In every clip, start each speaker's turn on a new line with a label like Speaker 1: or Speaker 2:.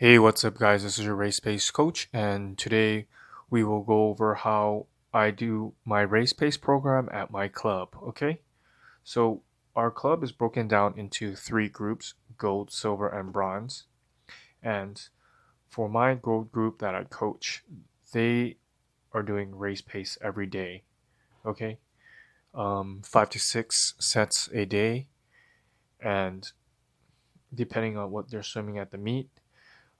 Speaker 1: Hey, what's up, guys? This is your race-based coach, and today we will go over how I do my race-based program at my club. Okay, so our club is broken down into three groups: gold, silver, and bronze. And for my gold group that I coach, they are doing race pace every day. Okay, 5 to 6 sets a day, and depending on what they're swimming at the meet.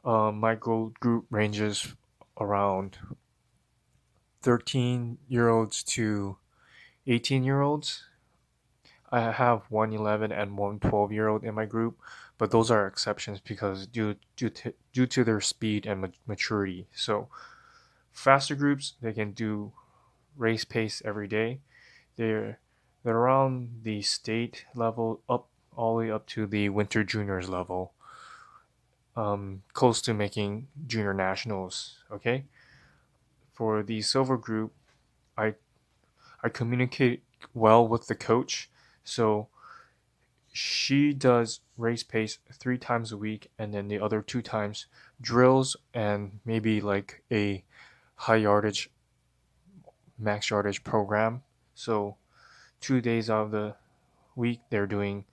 Speaker 1: My gold group ranges around 13-year-olds to 18-year-olds. I have one 11 and one 12-year-old in my group, but those are exceptions because due to their speed and maturity. So faster groups, they can do race pace every day. They're they're around the state level up all the way up to the winter juniors level, close to making junior nationals. Okay, for the silver group, I I communicate well with the coach, so she does race pace 3 times a week, and then the other 2 times drills and maybe like a high yardage, max yardage program. So 2 days out of the week they're doing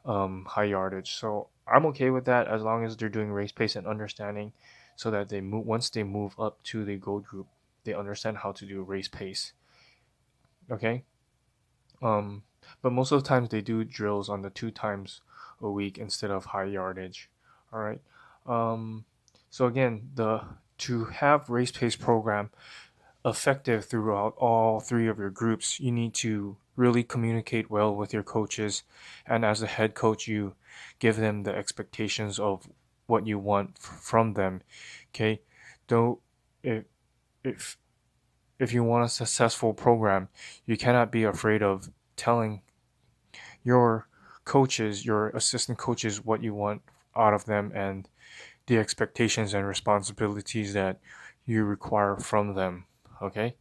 Speaker 1: high yardage. So I'm okay with that as long as they're doing race pace and understanding, so that they move once they move up to the gold group, they understand how to do race pace. Okay. Um, but most of the times they do drills on the 2 times a week instead of high yardage. All right. Um, so again, the to have race pace program effective throughout all three of your groups, you need to really communicate well with your coaches, and as a head coach, you give them the expectations of what you want from them. Okay, don't if if if you want a successful program, you cannot be afraid of telling your coaches, your assistant coaches, what you want out of them and the expectations and responsibilities that you require from them. Okay.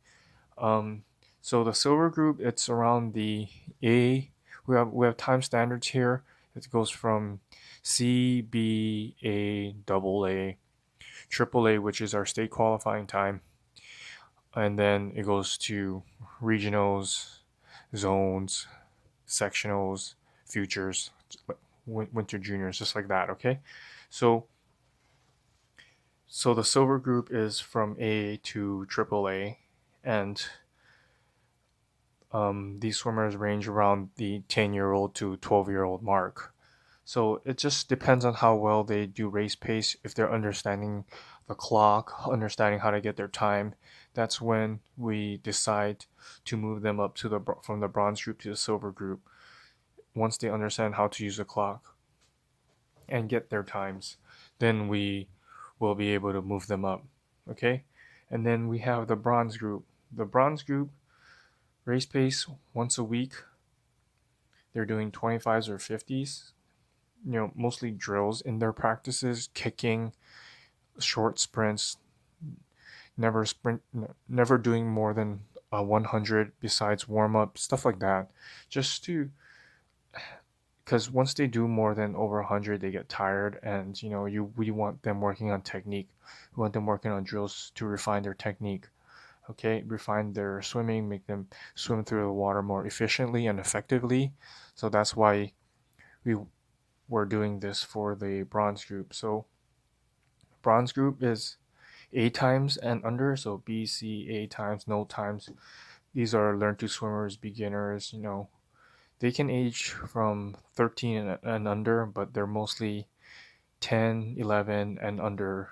Speaker 1: Um, so the silver group, it's around the A. We have time standards here. It goes from C, B, A, double A, triple A, which is our state qualifying time, and then it goes to regionals, zones, sectionals, futures, winter juniors, just like that. Okay, so the silver group is from A to triple A, and these swimmers range around the 10-year-old to 12-year-old mark. So it just depends on how well they do race pace. If they're understanding the clock, understanding how to get their time, that's when we decide to move them up to the from the bronze group to the silver group. Once they understand how to use the clock and get their times, then we will be able to move them up. Okay? And then we have the bronze group. The bronze group race pace once a week. They're doing 25s or 50s, mostly drills in their practices, kicking, short sprints, never doing more than 100 besides warm up, stuff like that. Just to because once they do more than over 100, they get tired, and we want them working on technique. We want them working on drills to refine their technique. Okay, refine their swimming, make them swim through the water more efficiently and effectively. So that's why we were doing this for the bronze group. So bronze group is A times and under, so B, C, A times, no times. These are learn to swimmers, beginners. They can age from 13 and under, but they're mostly 10, 11, and under.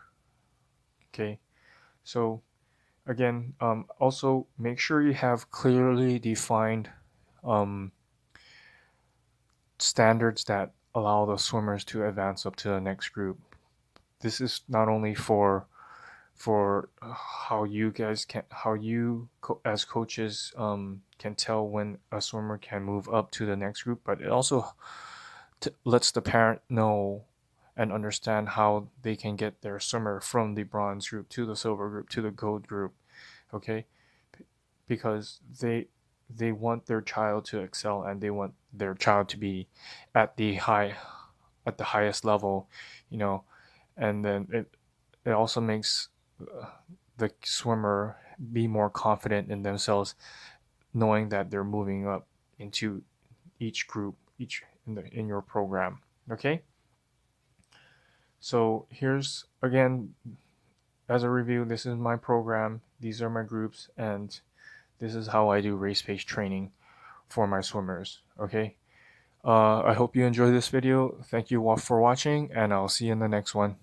Speaker 1: Okay, so again, also make sure you have clearly defined um, standards that allow the swimmers to advance up to the next group. This is not only for how you guys can how you as coaches can tell when a swimmer can move up to the next group, but it also lets the parent know and understand how they can get their swimmer from the bronze group to the silver group to the gold group. Okay, because they want their child to excel, and they want their child to be at the high at the highest level, you know and then it also makes the swimmer be more confident in themselves, knowing that they're moving up into each group, each in your program. Okay. So here's again, as a review, this is my program, these are my groups, and this is how I do race-based training for my swimmers. Okay. I hope you enjoyed this video. Thank you all for watching, and I'll see you in the next one.